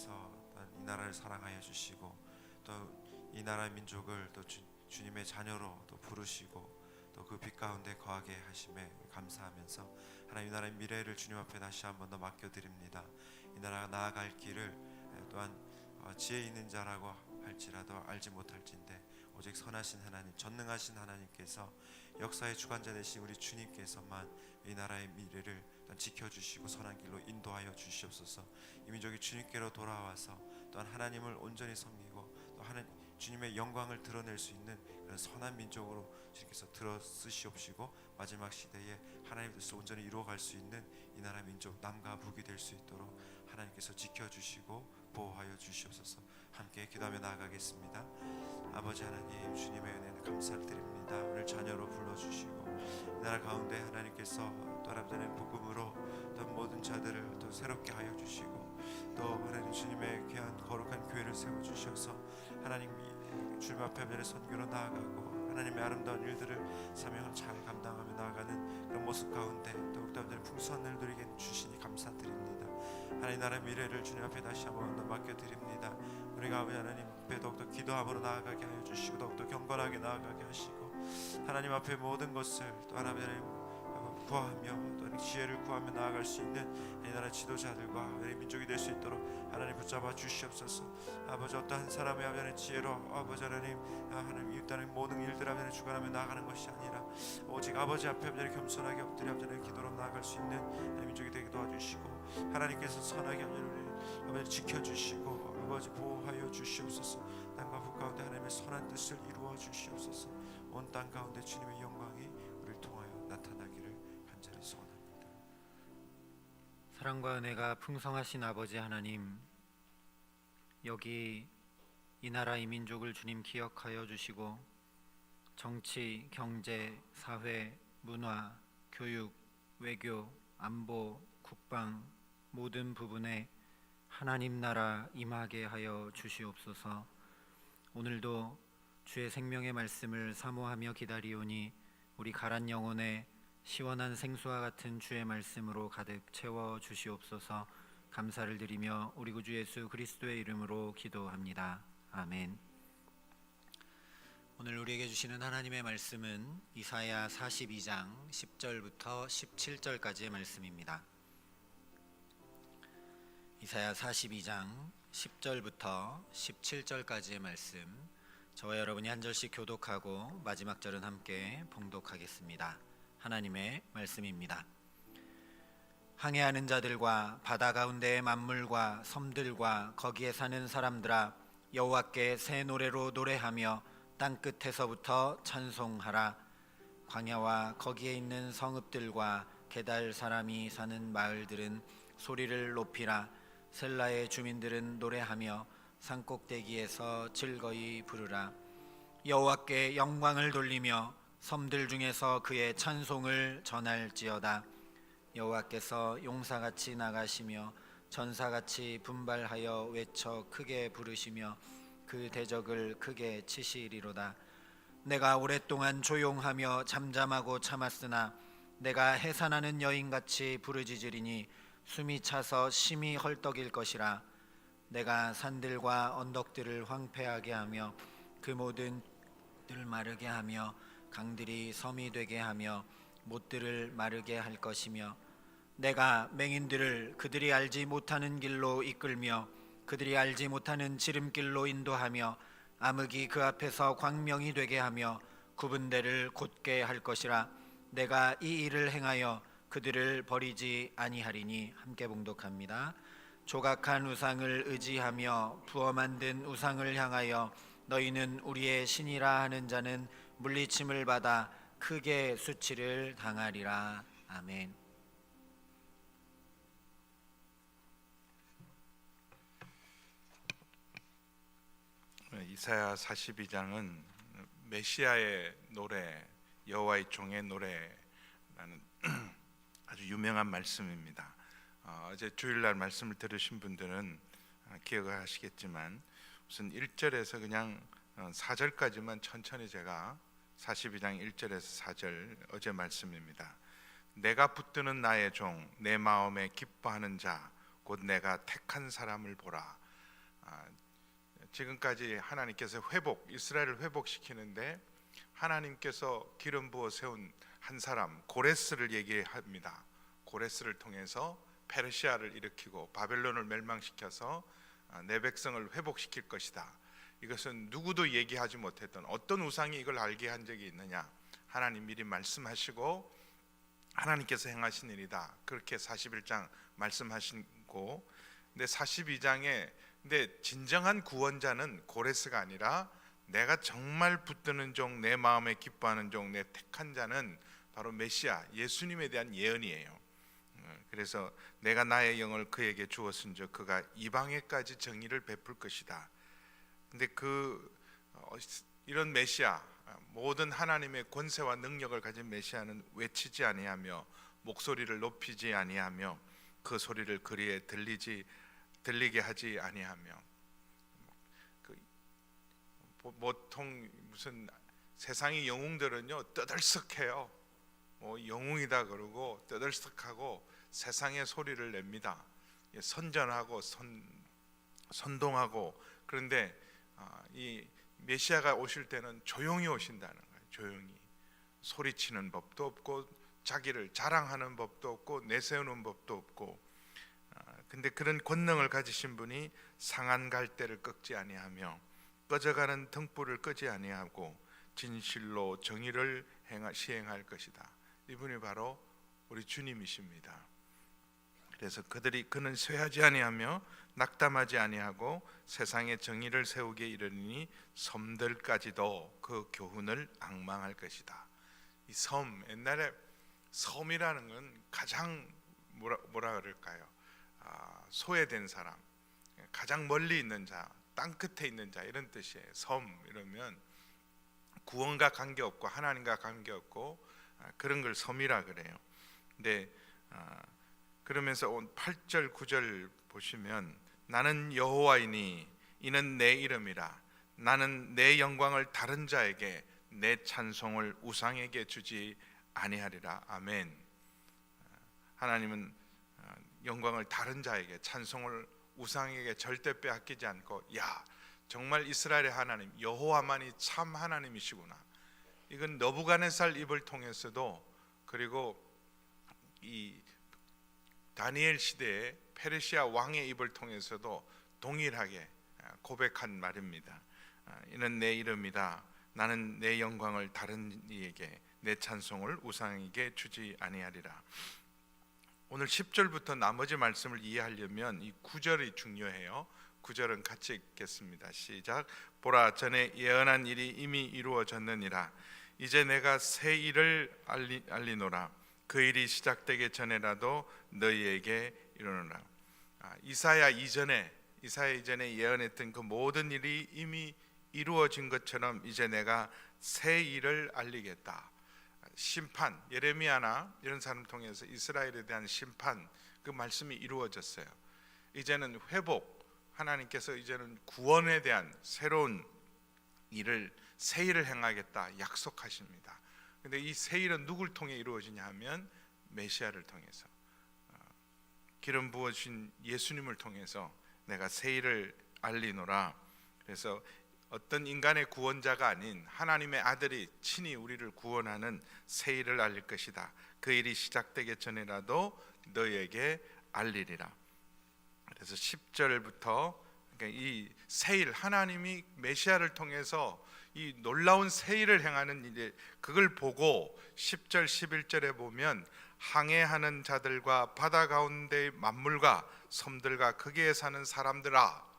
하나님께서 이 나라를 사랑하여 주시고 또 이 나라의 민족을 또 주님의 자녀로 또 부르시고 또 그 빛 가운데 거하게 하심에 감사하면서 하나님, 이 나라의 미래를 주님 앞에 다시 한번 더 맡겨드립니다. 이 나라가 나아갈 길을 또한 지혜 있는 자라고 할지라도 알지 못할진대 오직 선하신 하나님, 전능하신 하나님께서 역사의 주관자 되신 우리 주님께서만 이 나라의 미래를 지켜주시고 선한 길로 인도하여 주시옵소서. 이 민족이 주님께로 돌아와서 또한 하나님을 온전히 섬기고 또 주님의 영광을 드러낼 수 있는 그런 선한 민족으로 주님께서 들어 쓰시옵시고 마지막 시대에 하나님의 뜻을 온전히 이루어갈 수 있는 이 나라 민족 남과 북이 될 수 있도록 하나님께서 지켜주시고 보호하여 주시옵소서. 함께 기도하며 나아가겠습니다. 아버지 하나님, 주님의 은혜에 감사를 드립니다. 오늘 자녀로 불러주시고 이 나라 가운데 하나님께서 또 하나님의 복음으로 또 모든 자들을 또 새롭게 하여 주시고 또 하나님 주님의 귀한 거룩한 교회를 세워주셔서 하나님 주님 앞에 하늘의 선교로 나아가고 하나님의 아름다운 일들을 사명을 잘 감당하며 나아가는 그런 모습 가운데 더욱더 하나님의 풍성을 누리게 주시니 감사드립니다. 하나님 나라의 미래를 주님 앞에 다시 한번 더 맡겨드립니다. 우리가 아버지 하나님 앞에 더욱더 기도함으로 나아가게 하여 주시고 더욱더 경건하게 나아가게 하시고 하나님 앞에 모든 것을 또 하나님 구하며 또 지혜를 구하며 나아갈 수 있는 이 나라 지도자들과 우리 민족이 될 수 있도록 하나님 붙잡아 주시옵소서. 아버지 어떠한 사람의 하나님의 지혜로 아버지 하나님 이 땅의 모든 일들 하나님 주관하며 나아가는 것이 아니라 오직 아버지 앞에 하나님 겸손하게 엎드려 하나님 기도로 나아갈 수 있는 하나님 민족이 되게 도와주시고 하나님께서 선하게 하나님 아버지 지켜주시고 아버지 보호하여 주시옵소서. 땅과 북 가운데 하나님의 선한 뜻을 이루어 주시옵소서. 온 땅 가운데 주님의 영광이 우리를 통하여 나타나기를 간절히 소원합니다. 사랑과 은혜가 풍성하신 아버지 하나님, 여기 이 나라 이 민족을 주님 기억하여 주시고 정치, 경제, 사회, 문화, 교육, 외교, 안보, 국방 모든 부분에 하나님 나라 임하게 하여 주시옵소서. 오늘도 주의 생명의 말씀을 사모하며 기다리오니 우리 가란 영혼에 시원한 생수와 같은 주의 말씀으로 가득 채워 주시옵소서. 감사를 드리며 우리 구주 예수 그리스도의 이름으로 기도합니다. 아멘. 오늘 우리에게 주시는 하나님의 말씀은 이사야 42장 10절부터 17절까지의 말씀입니다. 이사야 42장 10절부터 17절까지의 말씀, 저와 여러분이 한 절씩 교독하고 마지막 절은 함께 봉독하겠습니다. 하나님의 말씀입니다. 항해하는 자들과 바다 가운데의 만물과 섬들과 거기에 사는 사람들아, 여호와께 새 노래로 노래하며 땅끝에서부터 찬송하라. 광야와 거기에 있는 성읍들과 게달 사람이 사는 마을들은 소리를 높이라. 셀라의 주민들은 노래하며 산꼭대기에서 즐거이 부르라. 여호와께 영광을 돌리며 섬들 중에서 그의 찬송을 전할지어다. 여호와께서 용사같이 나가시며 전사같이 분발하여 외쳐 크게 부르시며 그 대적을 크게 치시리로다. 내가 오랫동안 조용하며 잠잠하고 참았으나 내가 해산하는 여인같이 부르짖으리니 숨이 차서 심히 헐떡일 것이라. 내가 산들과 언덕들을 황폐하게 하며 그 모든 들 마르게 하며 강들이 섬이 되게 하며 못들을 마르게 할 것이며 내가 맹인들을 그들이 알지 못하는 길로 이끌며 그들이 알지 못하는 지름길로 인도하며 암흑이 그 앞에서 광명이 되게 하며 굽은 데를 곧게 할 것이라. 내가 이 일을 행하여 그들을 버리지 아니하리니. 함께 봉독합니다. 조각한 우상을 의지하며 부어 만든 우상을 향하여 너희는 우리의 신이라 하는 자는 물리침을 받아 크게 수치를 당하리라. 아멘. 이사야 42장은 메시아의 노래, 여호와의 종의 노래라는 아주 유명한 말씀입니다. 어제 주일날 말씀을 들으신 분들은 기억을 하시겠지만 우선 1절에서 그냥 4절까지만 천천히 제가 42장 1절에서 4절 어제 말씀입니다. 내가 붙드는 나의 종, 내 마음에 기뻐하는 자, 곧 내가 택한 사람을 보라. 지금까지 하나님께서 이스라엘을 회복시키는데 하나님께서 기름 부어 세운 한 사람 고레스를 얘기합니다. 고레스를 통해서 페르시아를 일으키고 바벨론을 멸망시켜서 내 백성을 회복시킬 것이다. 이것은 누구도 얘기하지 못했던, 어떤 우상이 이걸 알게 한 적이 있느냐? 하나님 미리 말씀하시고 하나님께서 행하신 일이다. 그렇게 41장 말씀하시고, 근데 42장에 근데 진정한 구원자는 고레스가 아니라 내가 정말 붙드는 종, 내 마음에 기뻐하는 종, 내 택한 자는 바로 메시아 예수님에 대한 예언이에요. 그래서 내가 나의 영을 그에게 주었은즉 그가 이방에까지 정의를 베풀 것이다. 근데 이런 메시아, 모든 하나님의 권세와 능력을 가진 메시아는 외치지 아니하며 목소리를 높이지 아니하며 그 소리를 거리에 들리게 하지 아니하며, 보통 무슨 세상의 영웅들은요 떠들썩해요. 영웅이다 그러고 떠들썩하고 세상의 소리를 냅니다. 선전하고 선동하고. 그런데 이 메시아가 오실 때는 조용히 오신다는 거예요. 조용히. 소리치는 법도 없고 자기를 자랑하는 법도 없고 내세우는 법도 없고. 근데 그런 권능을 가지신 분이 상한 갈대를 꺾지 아니하며 꺼져가는 등불을 끄지 아니하고 진실로 정의를 시행할 것이다. 이분이 바로 우리 주님이십니다. 그래서 그는 쇠하지 아니하며 낙담하지 아니하고 세상의 정의를 세우게 이르니 섬들까지도 그 교훈을 앙망할 것이다. 이 섬, 옛날에 섬이라는 건 가장 뭐라 그럴까요? 소외된 사람, 가장 멀리 있는 자, 땅 끝에 있는 자, 이런 뜻이에요. 섬 이러면 구원과 관계없고 하나님과 관계없고 그런 걸 섬이라 그래요. 근데 그러면서 8절 9절 보시면 나는 여호와이니 이는 내 이름이라 나는 내 영광을 다른 자에게 내 찬송을 우상에게 주지 아니하리라. 아멘. 하나님은 영광을 다른 자에게, 찬송을 우상에게 절대 빼앗기지 않고, 야 정말 이스라엘의 하나님 여호와만이 참 하나님이시구나. 이건 너부갓네살 입을 통해서도, 그리고 이 다니엘 시대의 페르시아 왕의 입을 통해서도 동일하게 고백한 말입니다. 이는 내 이름이다. 나는 내 영광을 다른 이에게, 내 찬송을 우상에게 주지 아니하리라. 오늘 10절부터 나머지 말씀을 이해하려면 이 9절이 중요해요. 9절은 같이 읽겠습니다. 시작. 보라, 전에 예언한 일이 이미 이루어졌느니라. 이제 내가 새 일을 알리노라. 그 일이 시작되기 전에라도 너희에게 이르노라. 이사야 이전에 예언했던 그 모든 일이 이미 이루어진 것처럼 이제 내가 새 일을 알리겠다. 심판, 예레미야나 이런 사람을 통해서 이스라엘에 대한 심판, 그 말씀이 이루어졌어요. 이제는 회복, 하나님께서 이제는 구원에 대한 새로운 새 일을 행하겠다 약속하십니다. 근데 이 새 일은 누굴 통해 이루어지냐 하면 메시아를 통해서, 기름 부어진 예수님을 통해서 내가 새 일을 알리노라. 그래서 어떤 인간의 구원자가 아닌 하나님의 아들이 친히 우리를 구원하는 새 일을 알릴 것이다. 그 일이 시작되기 전에라도 너희에게 알리리라. 그래서 10절부터 이 새 일, 하나님이 메시아를 통해서 이 놀라운 새 일을 행하는 일, 그걸 보고 10절 11절에 보면 항해하는 자들과 바다 가운데 만물과 섬들과 거기에 사는 사람들아,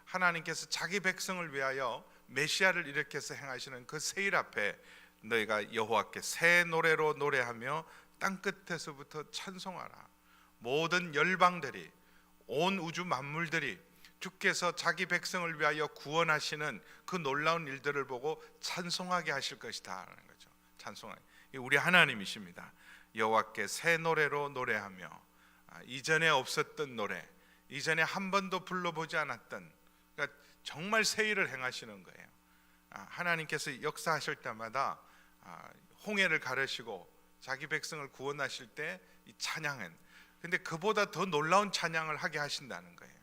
하나님께서 자기 백성을 위하여 메시아를 일으켜서 행하시는 그 새 일 앞에 너희가 여호와께 새 노래로 노래하며 땅 끝에서부터 찬송하라. 모든 열방들이, 온 우주 만물들이 주께서 자기 백성을 위하여 구원하시는 그 놀라운 일들을 보고 찬송하게 하실 것이다 하는 거죠. 찬송하게. 우리 하나님이십니다. 여호와께 새 노래로 노래하며, 이전에 없었던 노래, 이전에 한 번도 불러보지 않았던, 그러니까 정말 새 일을 행하시는 거예요. 하나님께서 역사하실 때마다 홍해를 가르시고 자기 백성을 구원하실 때 이 찬양은, 근데 그보다 더 놀라운 찬양을 하게 하신다는 거예요.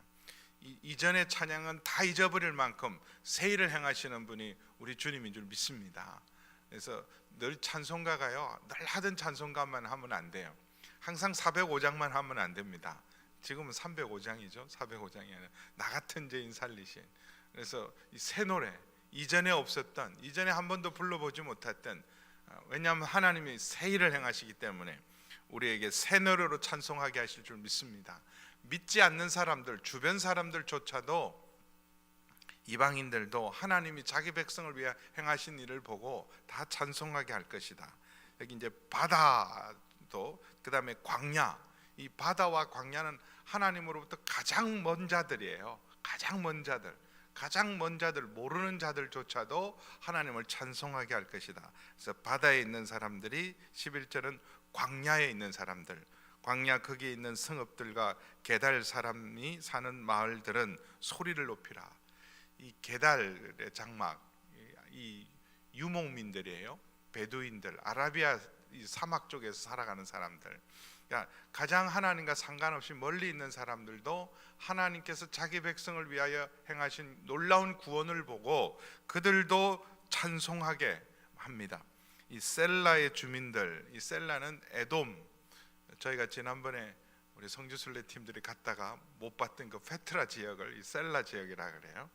이전의 찬양은 다 잊어버릴 만큼 새 일을 행하시는 분이 우리 주님인 줄 믿습니다. 그래서 늘 찬송가가요, 늘 하던 찬송가만 하면 안 돼요. 항상 405장만 하면 안 됩니다. 지금은 305장이죠. 405장이 아니라 나 같은 죄인 살리신. 그래서 이 새 노래, 이전에 없었던, 이전에 한 번도 불러보지 못했던, 왜냐하면 하나님이 새 일을 행하시기 때문에 우리에게 새 노래로 찬송하게 하실 줄 믿습니다. 믿지 않는 사람들, 주변 사람들조차도, 이방인들도 하나님이 자기 백성을 위해 행하신 일을 보고 다 찬송하게 할 것이다. 여기 이제 바다도, 그 다음에 광야, 이 바다와 광야는 하나님으로부터 가장 먼 자들이에요. 가장 먼 자들, 모르는 자들조차도 하나님을 찬송하게 할 것이다. 그래서 바다에 있는 사람들이, 11절은 광야에 있는 사람들, 광야 거기에 있는 성읍들과 게달 사람이 사는 마을들은 소리를 높이라. 이 게달의 장막, 이 유목민들이에요. 베두인들, 아라비아 이 사막 쪽에서 살아가는 사람들. 그러니까 가장 하나님과 상관없이 멀리 있는 사람들도 하나님께서 자기 백성을 위하여 행하신 놀라운 구원을 보고 그들도 찬송하게 합니다. 이 셀라의 주민들, 이 셀라는 에돔, 저희가 지난번에 우리 성지순례 팀들이 갔다가 못 봤던 그 페트라 지역을 이 셀라 지역이라 그래요.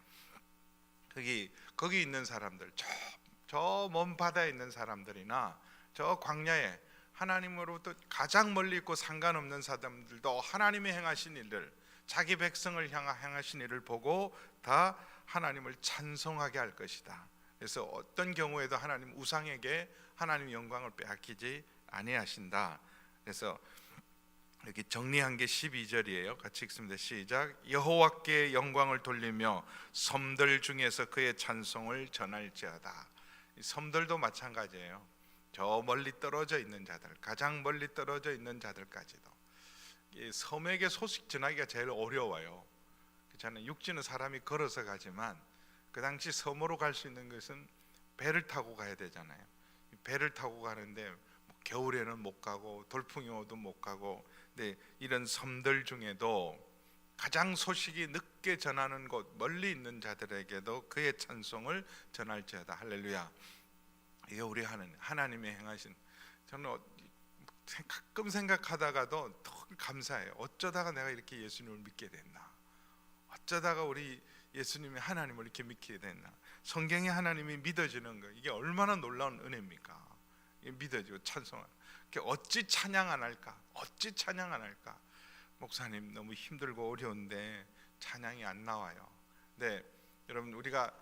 거기 있는 사람들, 저 먼 바다에 있는 사람들이나 저 광야에 하나님으로부터 가장 멀리 있고 상관없는 사람들도 하나님이 행하신 일들, 자기 백성을 행하신 일을 보고 다 하나님을 찬송하게 할 것이다. 그래서 어떤 경우에도 하나님 우상에게 하나님 영광을 빼앗기지 아니하신다. 그래서 여기 정리한 게 12절이에요. 같이 읽습니다. 시작. 여호와께 영광을 돌리며 섬들 중에서 그의 찬송을 전할지어다. 이 섬들도 마찬가지예요. 저 멀리 떨어져 있는 자들, 가장 멀리 떨어져 있는 자들까지도. 이 섬에게 소식 전하기가 제일 어려워요. 그렇잖아요. 육지는 사람이 걸어서 가지만 그 당시 섬으로 갈 수 있는 것은 배를 타고 가야 되잖아요. 배를 타고 가는데 겨울에는 못 가고 돌풍이 오도 못 가고. 근데 이런 섬들 중에도 가장 소식이 늦게 전하는 곳, 멀리 있는 자들에게도 그의 찬송을 전할지어다. 할렐루야. 이게 우리 하나님이 행하신, 저는 가끔 생각하다가도 더 감사해요. 어쩌다가 내가 이렇게 예수님을 믿게 됐나, 어쩌다가 우리 예수님이 하나님을 이렇게 믿게 됐나. 성경에 하나님이 믿어지는 거, 이게 얼마나 놀라운 은혜입니까? 믿어지고 찬송하는, 어찌 찬양 안 할까? 어찌 찬양 안 할까? 목사님 너무 힘들고 어려운데 찬양이 안 나와요. 네, 여러분, 우리가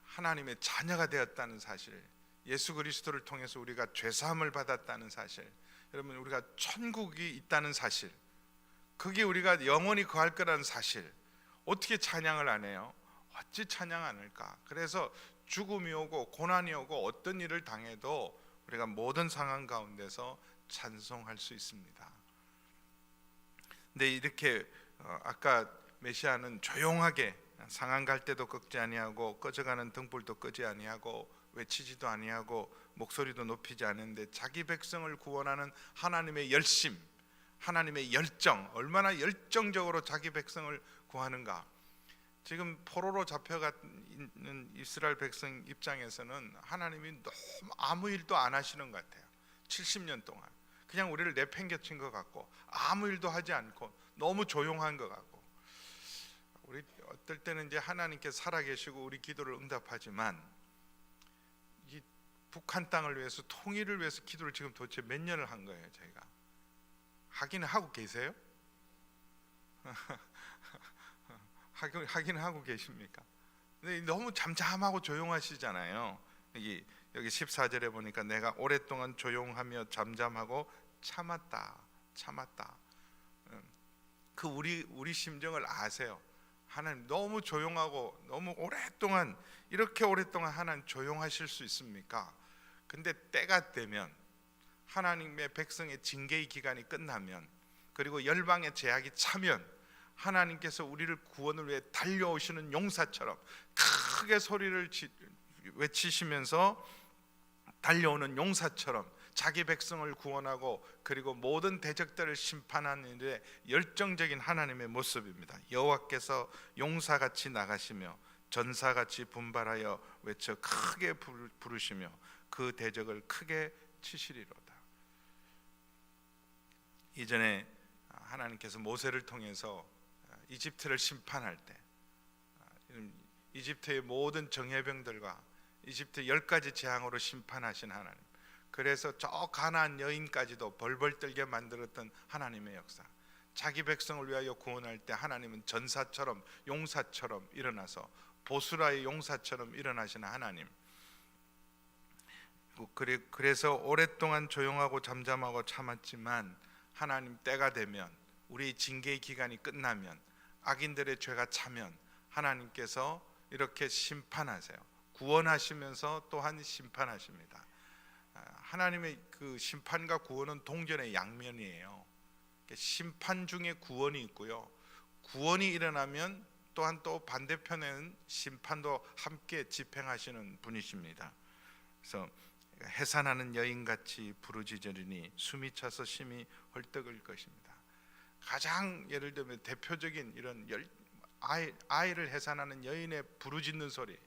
하나님의 자녀가 되었다는 사실, 예수 그리스도를 통해서 우리가 죄사함을 받았다는 사실, 여러분 우리가 천국이 있다는 사실, 그게 우리가 영원히 거할 거라는 사실, 어떻게 찬양을 안 해요? 어찌 찬양 안 할까? 그래서 죽음이 오고 고난이 오고 어떤 일을 당해도 우리가 모든 상황 가운데서 찬송할 수 있습니다. 근데 이렇게 아까 메시아는 조용하게 상한 갈 때도 꺾지 아니하고 꺼져가는 등불도 끄지 아니하고 외치지도 아니하고 목소리도 높이지 않는데 자기 백성을 구원하는 하나님의 열심, 하나님의 열정, 얼마나 열정적으로 자기 백성을 구하는가. 지금 포로로 잡혀가 있는 이스라엘 백성 입장에서는 하나님이 너무 아무 일도 안 하시는 것 같아요. 70년 동안 그냥 우리를 내팽개친 것 같고 아무 일도 하지 않고 너무 조용한 것 같고. 우리 어떨 때는 이제 하나님께서 살아계시고 우리 기도를 응답하지만 이 북한 땅을 위해서, 통일을 위해서 기도를 지금 도대체 몇 년을 한 거예요. 저희가 하긴 하고 계세요? 하긴 하고 계십니까? 근데 너무 잠잠하고 조용하시잖아요. 여기 14절에 보니까 내가 오랫동안 조용하며 잠잠하고 참았다. 그 우리 심정을 아세요? 하나님 너무 조용하고 너무 오랫동안, 이렇게 오랫동안 하나님 조용하실 수 있습니까? 근데 때가 되면, 하나님의 백성의 징계의 기간이 끝나면, 그리고 열방의 제약이 차면 하나님께서 우리를 구원을 위해 달려오시는 용사처럼 크게 소리를 외치시면서 달려오는 용사처럼 자기 백성을 구원하고 그리고 모든 대적들을 심판하는 일에 열정적인 하나님의 모습입니다. 여호와께서 용사같이 나가시며 전사같이 분발하여 외쳐 크게 부르시며 그 대적을 크게 치시리로다. 이전에 하나님께서 모세를 통해서 이집트를 심판할 때 이집트의 모든 정예병들과 이집트 10가지 재앙으로 심판하신 하나님, 그래서 저 가나안 여인까지도 벌벌 떨게 만들었던 하나님의 역사, 자기 백성을 위하여 구원할 때 하나님은 전사처럼 용사처럼 일어나서 보스라의 용사처럼 일어나시는 하나님. 그래서 오랫동안 조용하고 잠잠하고 참았지만 하나님 때가 되면, 우리 징계의 기간이 끝나면, 악인들의 죄가 차면 하나님께서 이렇게 심판하세요. 구원하시면서 또한 심판하십니다. 하나님의 그 심판과 구원은 동전의 양면이에요. 심판 중에 구원이 있고요, 구원이 일어나면 또한 또 반대편에는 심판도 함께 집행하시는 분이십니다. 그래서 해산하는 여인같이 부르짖으리니 숨이 차서 심히 헐떡을 것입니다. 가장 예를 들면 대표적인 이런 아이를 해산하는 여인의 부르짖는 소리,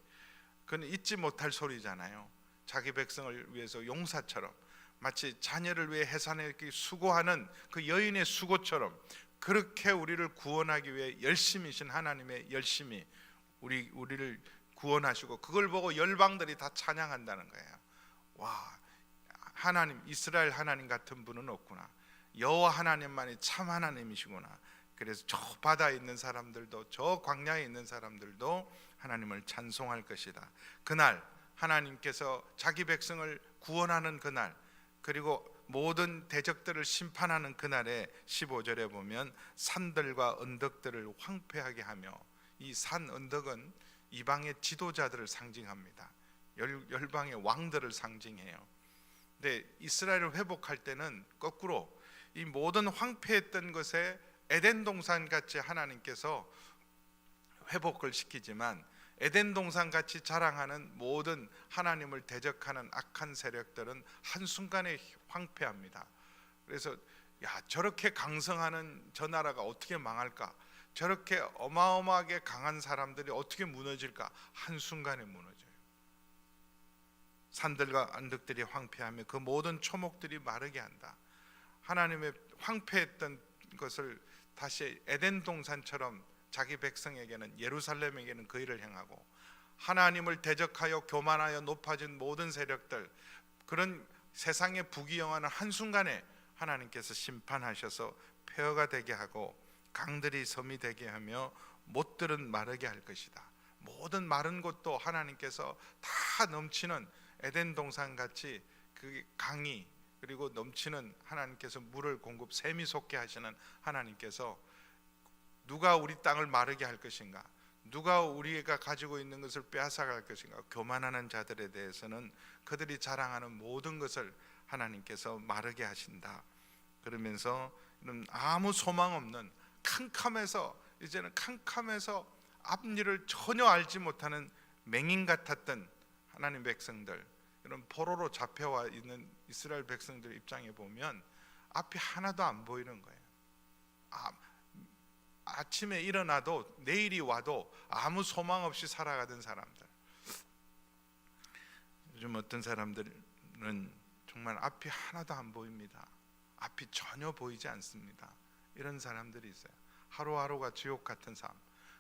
그건 잊지 못할 소리잖아요. 자기 백성을 위해서 용사처럼, 마치 자녀를 위해 해산하기 수고하는 그 여인의 수고처럼 그렇게 우리를 구원하기 위해 열심이신 하나님의 열심이 우리를 구원하시고, 그걸 보고 열방들이 다 찬양한다는 거예요. 와, 하나님, 이스라엘 하나님 같은 분은 없구나. 여호와 하나님만이 참 하나님이시구나. 그래서 저 바다에 있는 사람들도 저 광야에 있는 사람들도 하나님을 찬송할 것이다. 그날 하나님께서 자기 백성을 구원하는 그날, 그리고 모든 대적들을 심판하는 그날에 15절에 보면 산들과 언덕들을 황폐하게 하며, 이 산 언덕은 이방의 지도자들을 상징합니다. 열방의 왕들을 상징해요. 근데 이스라엘을 회복할 때는 거꾸로 이 모든 황폐했던 것에 에덴 동산 같이 하나님께서 회복을 시키지만, 에덴 동산 같이 자랑하는 모든 하나님을 대적하는 악한 세력들은 한순간에 황폐합니다. 그래서 저렇게 강성하는 저 나라가 어떻게 망할까, 저렇게 어마어마하게 강한 사람들이 어떻게 무너질까, 한순간에 무너져요. 산들과 언덕들이 황폐하며 그 모든 초목들이 마르게 한다. 하나님의 황폐했던 것을 다시 에덴 동산처럼 자기 백성에게는, 예루살렘에게는 그 일을 행하고, 하나님을 대적하여 교만하여 높아진 모든 세력들, 그런 세상의 부귀영화는 한순간에 하나님께서 심판하셔서 폐허가 되게 하고, 강들이 섬이 되게 하며 못들은 마르게 할 것이다. 모든 마른 곳도 하나님께서 다 넘치는 에덴 동산 같이 그 강이, 그리고 넘치는 하나님께서 물을 공급, 샘이 솟게 하시는 하나님께서 누가 우리 땅을 마르게 할 것인가, 누가 우리가 가지고 있는 것을 빼앗아갈 것인가, 교만하는 자들에 대해서는 그들이 자랑하는 모든 것을 하나님께서 마르게 하신다. 그러면서 아무 소망 없는, 이제는 캄캄해서 앞일을 전혀 알지 못하는 맹인 같았던 하나님 백성들, 이런 포로로 잡혀와 있는 이스라엘 백성들 입장에 보면 앞이 하나도 안 보이는 거예요. 아침에 일어나도 내일이 와도 아무 소망 없이 살아가던 사람들. 요즘 어떤 사람들은 정말 앞이 하나도 안 보입니다. 앞이 전혀 보이지 않습니다. 이런 사람들이 있어요. 하루하루가 지옥 같은 삶.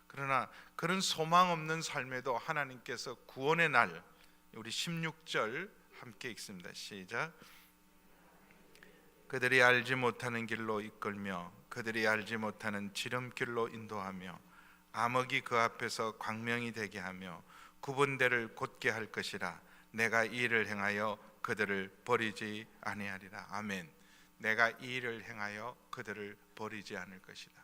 그러나 그런 소망 없는 삶에도 하나님께서 구원의 날, 우리 16절 함께 읽습니다. 시작. 그들이 알지 못하는 길로 이끌며 그들이 알지 못하는 지름길로 인도하며 암흑이 그 앞에서 광명이 되게 하며 구분대를 곧게 할 것이라. 내가 이 일을 행하여 그들을 버리지 아니하리라. 아멘. 내가 이 일을 행하여 그들을 버리지 않을 것이다.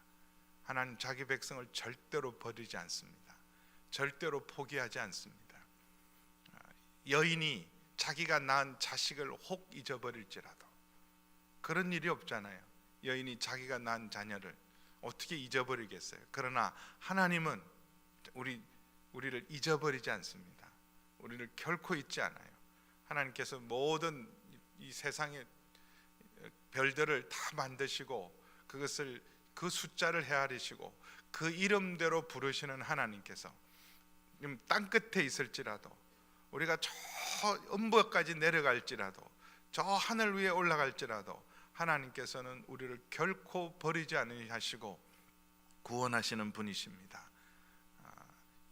하나님 자기 백성을 절대로 버리지 않습니다. 절대로 포기하지 않습니다. 여인이 자기가 낳은 자식을 혹 잊어버릴지라도, 그런 일이 없잖아요. 여인이 자기가 낳은 자녀를 어떻게 잊어버리겠어요? 그러나 하나님은 우리를 잊어버리지 않습니다. 우리를 결코 잊지 않아요. 하나님께서 모든 이 세상의 별들을 다 만드시고 그것을 그 숫자를 헤아리시고 그 이름대로 부르시는 하나님께서 땅 끝에 있을지라도 우리가 저 음부까지 내려갈지라도 저 하늘 위에 올라갈지라도 하나님께서는 우리를 결코 버리지 않으시고 구원하시는 분이십니다.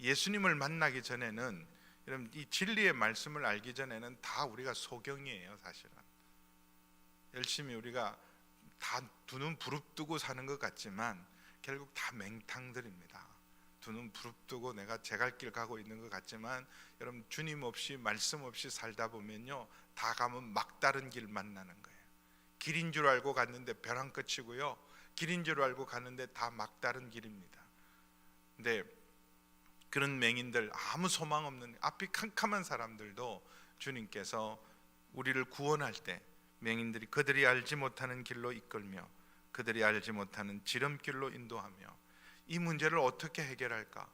예수님을 만나기 전에는 여러분 이 진리의 말씀을 알기 전에는 다 우리가 소경이에요. 사실은 열심히 우리가 다 두 눈 부릅뜨고 사는 것 같지만 결국 다 맹탕들입니다. 두 눈 부릅뜨고 내가 제 갈 길 가고 있는 것 같지만 여러분 주님 없이 말씀 없이 살다 보면요 다 가면 막다른 길 만나는 거예요. 길인 줄 알고 갔는데 벼랑 끝이고요, 길인 줄 알고 갔는데 다 막다른 길입니다. 근데 그런 맹인들, 아무 소망 없는 앞이 캄캄한 사람들도 주님께서 우리를 구원할 때 맹인들이 그들이 알지 못하는 길로 이끌며 그들이 알지 못하는 지름길로 인도하며 이 문제를 어떻게 해결할까?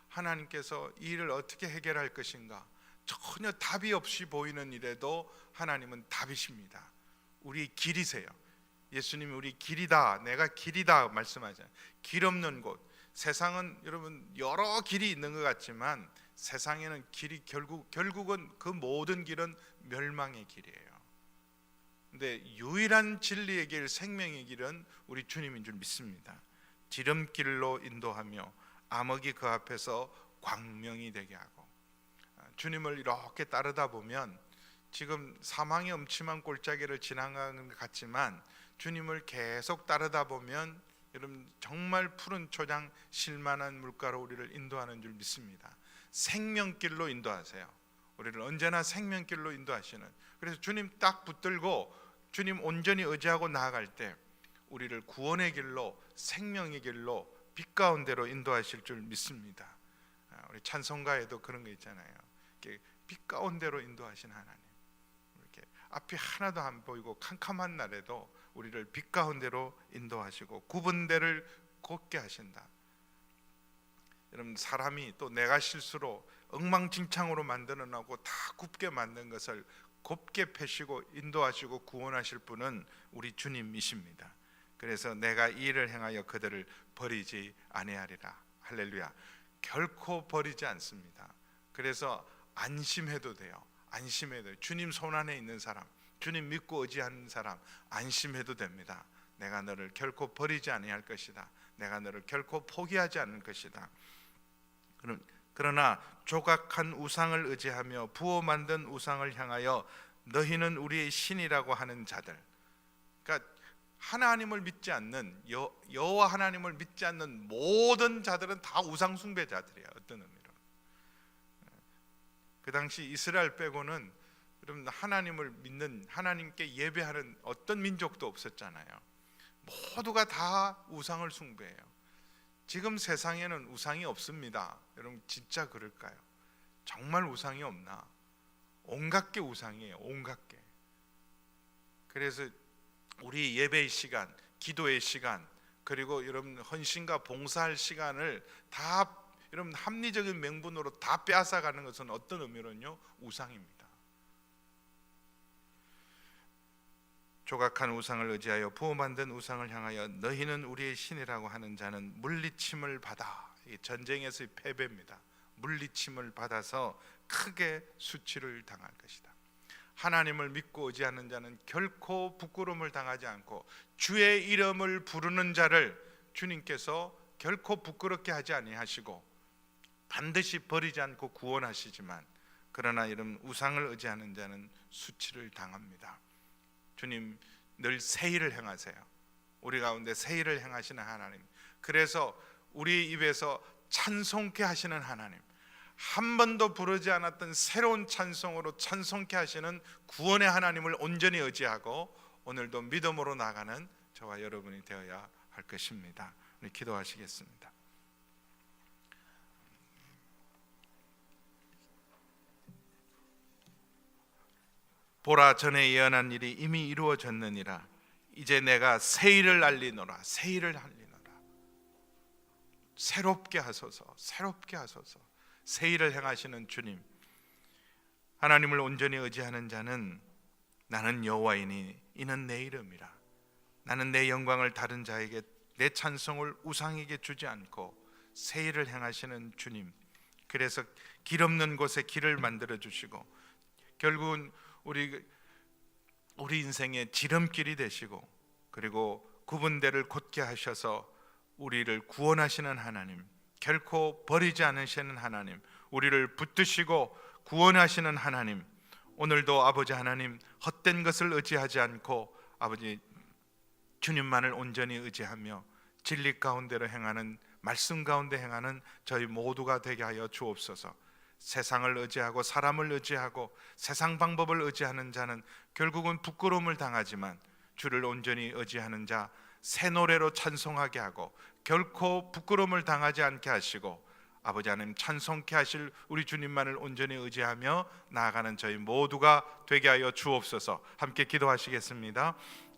하나님께서 이 일을 어떻게 해결할 것인가? 전혀 답이 없이 보이는 일에도 하나님은 답이십니다. 우리 길이세요. 예수님이 우리 길이다, 내가 길이다 말씀하잖아요. 길 없는 곳, 세상은 여러분 여러 길이 있는 것 같지만 세상에는 길이 결국은 그 모든 길은 멸망의 길이에요. 근데 유일한 진리의 길, 생명의 길은 우리 주님인 줄 믿습니다. 지름길로 인도하며 암흑이 그 앞에서 광명이 되게 하고, 주님을 이렇게 따르다 보면 지금 사망의 음침한 골짜기를 지나가는 것 같지만 주님을 계속 따르다 보면 여러분 정말 푸른 초장 실만한 물가로 우리를 인도하는 줄 믿습니다. 생명길로 인도하세요. 우리를 언제나 생명길로 인도하시는, 그래서 주님 딱 붙들고 주님 온전히 의지하고 나아갈 때 우리를 구원의 길로, 생명의 길로, 빛 가운데로 인도하실 줄 믿습니다. 우리 찬송가에도 그런 거 있잖아요. 이렇게 빛 가운데로 인도하신 하나님, 이렇게 앞이 하나도 안 보이고 캄캄한 날에도 우리를 빛 가운데로 인도하시고 구분대를 걷게 하신다. 여러분 사람이 또 내가 실수로 엉망진창으로 만들어 놓고 다 굽게 만든 것을 곱게 펴시고 인도하시고 구원하실 분은 우리 주님이십니다. 그래서 내가 이 일을 행하여 그들을 버리지 아니하리라. 할렐루야. 결코 버리지 않습니다. 그래서 안심해도 돼요. 안심해도 돼요. 주님 손 안에 있는 사람, 주님 믿고 의지하는 사람 안심해도 됩니다. 내가 너를 결코 버리지 아니할 것이다. 내가 너를 결코 포기하지 않을 것이다. 그러나 조각한 우상을 의지하며 부어 만든 우상을 향하여 너희는 우리의 신이라고 하는 자들, 그러니까 하나님을 믿지 않는 여호와 하나님을 믿지 않는 모든 자들은 다 우상 숭배자들이야. 어떤 의미로 그 당시 이스라엘 빼고는 여러분 하나님을 믿는, 하나님께 예배하는 어떤 민족도 없었잖아요. 모두가 다 우상을 숭배해요. 지금 세상에는 우상이 없습니다. 여러분 진짜 그럴까요? 정말 우상이 없나? 온갖 게 우상이에요. 온갖 게. 그래서 우리 예배의 시간, 기도의 시간, 그리고 여러분 헌신과 봉사할 시간을 다 여러분 합리적인 명분으로 다 빼앗아가는 것은 어떤 의미로는요? 우상입니다. 조각한 우상을 의지하여 부어 만든 우상을 향하여 너희는 우리의 신이라고 하는 자는 물리침을 받아, 이 전쟁에서의 패배입니다. 물리침을 받아서 크게 수치를 당할 것이다. 하나님을 믿고 의지하는 자는 결코 부끄러움을 당하지 않고 주의 이름을 부르는 자를 주님께서 결코 부끄럽게 하지 아니하시고 반드시 버리지 않고 구원하시지만, 그러나 이런 우상을 의지하는 자는 수치를 당합니다. 주님 늘 새 일을 행하세요. 우리 가운데 새 일을 행하시는 하나님, 그래서 우리 입에서 찬송케 하시는 하나님, 한 번도 부르지 않았던 새로운 찬송으로 찬송케 하시는 구원의 하나님을 온전히 의지하고 오늘도 믿음으로 나가는 저와 여러분이 되어야 할 것입니다. 우리 기도하시겠습니다. 보라, 전에 예언한 일이 이미 이루어졌느니라. 이제 내가 새 일을 알리노라. 새 일을 알리노라. 새롭게 하소서. 새롭게 하소서. 새 일을 행하시는 주님, 하나님을 온전히 의지하는 자는 나는 여호와이니 이는 내 이름이라. 나는 내 영광을 다른 자에게, 내 찬송을 우상에게 주지 않고 새 일을 행하시는 주님. 그래서 길 없는 곳에 길을 만들어 주시고 결국은 우리 인생의 지름길이 되시고, 그리고 구분대를 곧게 하셔서 우리를 구원하시는 하나님, 결코 버리지 않으시는 하나님, 우리를 붙드시고 구원하시는 하나님, 오늘도 아버지 하나님 헛된 것을 의지하지 않고 아버지 주님만을 온전히 의지하며 진리 가운데로 행하는, 말씀 가운데 행하는 저희 모두가 되게 하여 주옵소서. 세상을 의지하고 사람을 의지하고 세상 방법을 의지하는 자는 결국은 부끄러움을 당하지만, 주를 온전히 의지하는 자 새 노래로 찬송하게 하고 결코 부끄러움을 당하지 않게 하시고, 아버지 하나님 찬송케 하실 우리 주님만을 온전히 의지하며 나아가는 저희 모두가 되게 하여 주옵소서. 함께 기도하시겠습니다.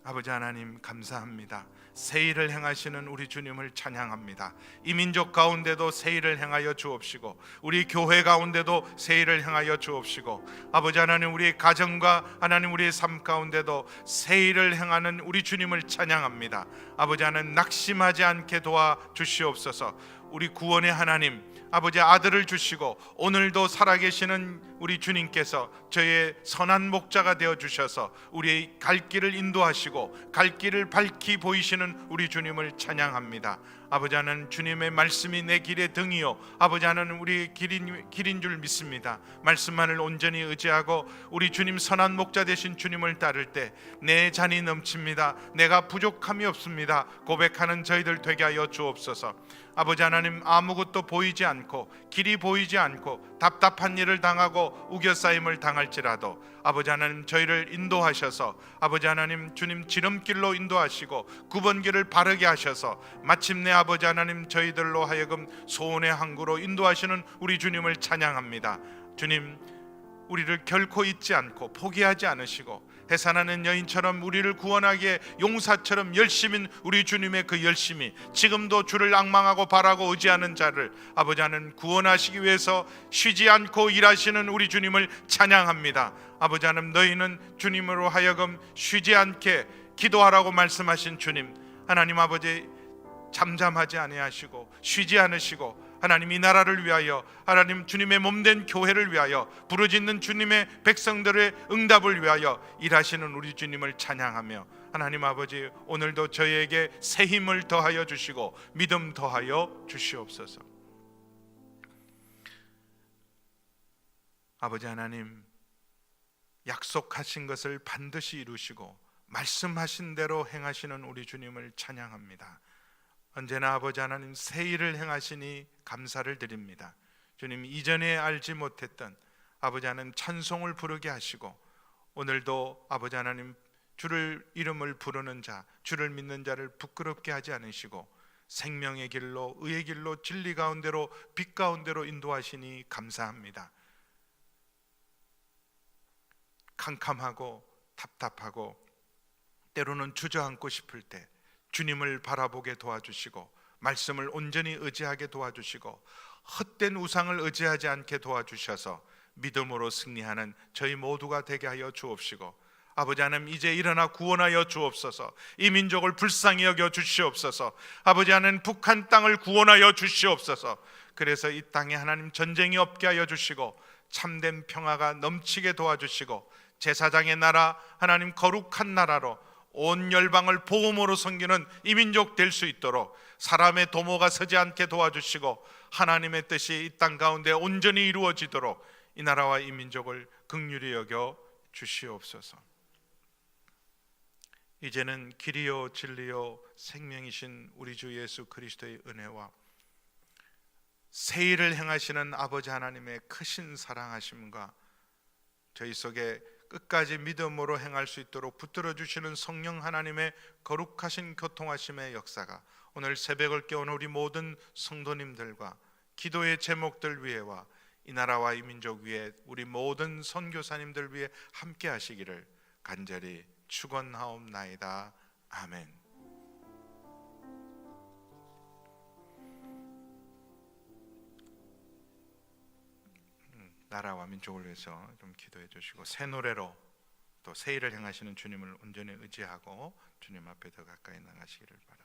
아버지 하나님 감사합니다. 새 일을 행하시는 우리 주님을 찬양합니다. 이 민족 가운데도 새 일을 행하여 주옵시고, 우리 교회 가운데도 새 일을 행하여 주옵시고, 아버지 하나님 우리의 가정과 하나님 우리의 삶 가운데도 새 일을 행하는 우리 주님을 찬양합니다. 아버지 하나님 낙심하지 않게 도와주시옵소서. 우리 구원의 하나님 아버지 아들을 주시고 오늘도 살아계시는 우리 주님께서 저의 선한 목자가 되어 주셔서 우리의 갈 길을 인도하시고 갈 길을 밝히 보이시는 우리 주님을 찬양합니다. 아버지 하나님 주님의 말씀이 내 길의 등이요 아버지 하나님 우리 길인 줄 믿습니다. 말씀만을 온전히 의지하고 우리 주님 선한 목자 되신 주님을 따를 때 내 잔이 넘칩니다. 내가 부족함이 없습니다. 고백하는 저희들 되게 하여 주옵소서. 아버지 하나님 아무것도 보이지 않고 길이 보이지 않고 답답한 일을 당하고 우겨싸임을 당할지라도 아버지 하나님 저희를 인도하셔서 아버지 하나님 주님 지름길로 인도하시고 9번길을 바르게 하셔서 마침내 아버지 하나님 저희들로 하여금 소원의 항구로 인도하시는 우리 주님을 찬양합니다. 주님 우리를 결코 잊지 않고 포기하지 않으시고 해산하는 여인처럼 우리를 구원하기에 용사처럼 열심인 우리 주님의 그 열심이 지금도 주를 앙망하고 바라고 의지하는 자를 아버지 하나님 구원하시기 위해서 쉬지 않고 일하시는 우리 주님을 찬양합니다. 아버지 하나님 너희는 주님으로 하여금 쉬지 않게 기도하라고 말씀하신 주님 하나님 아버지 잠잠하지 아니하시고 쉬지 않으시고 하나님 이 나라를 위하여 하나님 주님의 몸된 교회를 위하여 부르짖는 주님의 백성들의 응답을 위하여 일하시는 우리 주님을 찬양하며 하나님 아버지 오늘도 저희에게 새 힘을 더하여 주시고 믿음 더하여 주시옵소서. 아버지 하나님 약속하신 것을 반드시 이루시고 말씀하신 대로 행하시는 우리 주님을 찬양합니다. 언제나 아버지 하나님 새 일을 행하시니 감사를 드립니다. 주님 이전에 알지 못했던 아버지 하나님 찬송을 부르게 하시고 오늘도 아버지 하나님 주를 이름을 부르는 자 주를 믿는 자를 부끄럽게 하지 않으시고 생명의 길로 의의 길로 진리 가운데로 빛 가운데로 인도하시니 감사합니다. 캄캄하고 답답하고 때로는 주저앉고 싶을 때 주님을 바라보게 도와주시고 말씀을 온전히 의지하게 도와주시고 헛된 우상을 의지하지 않게 도와주셔서 믿음으로 승리하는 저희 모두가 되게 하여 주옵시고 아버지 하나님 이제 일어나 구원하여 주옵소서. 이 민족을 불쌍히 여겨 주시옵소서. 아버지 하나님 북한 땅을 구원하여 주시옵소서. 그래서 이 땅에 하나님 전쟁이 없게 하여 주시고 참된 평화가 넘치게 도와주시고 제사장의 나라 하나님 거룩한 나라로 온 열방을 복음으로 섬기는 이 민족 될 수 있도록 사람의 도모가 서지 않게 도와주시고 하나님의 뜻이 이 땅 가운데 온전히 이루어지도록 이 나라와 이 민족을 긍휼히 여겨 주시옵소서. 이제는 길이요 진리요 생명이신 우리 주 예수 그리스도의 은혜와 새 일을 행하시는 아버지 하나님의 크신 사랑하심과 저희 속에 끝까지 믿음으로 행할 수 있도록 붙들어 주시는 성령 하나님의 거룩하신 교통하심의 역사가 오늘 새벽을 깨우는 우리 모든 성도님들과 기도의 제목들 위에와 이 나라와 이 민족 위에 우리 모든 선교사님들 위해 함께 하시기를 간절히 축원하옵나이다. 아멘. 나라와 민족을 위해서 좀 기도해 주시고 새 노래로 또 새 일을 행하시는 주님을 온전히 의지하고 주님 앞에 더 가까이 나가시기를 바랍니다.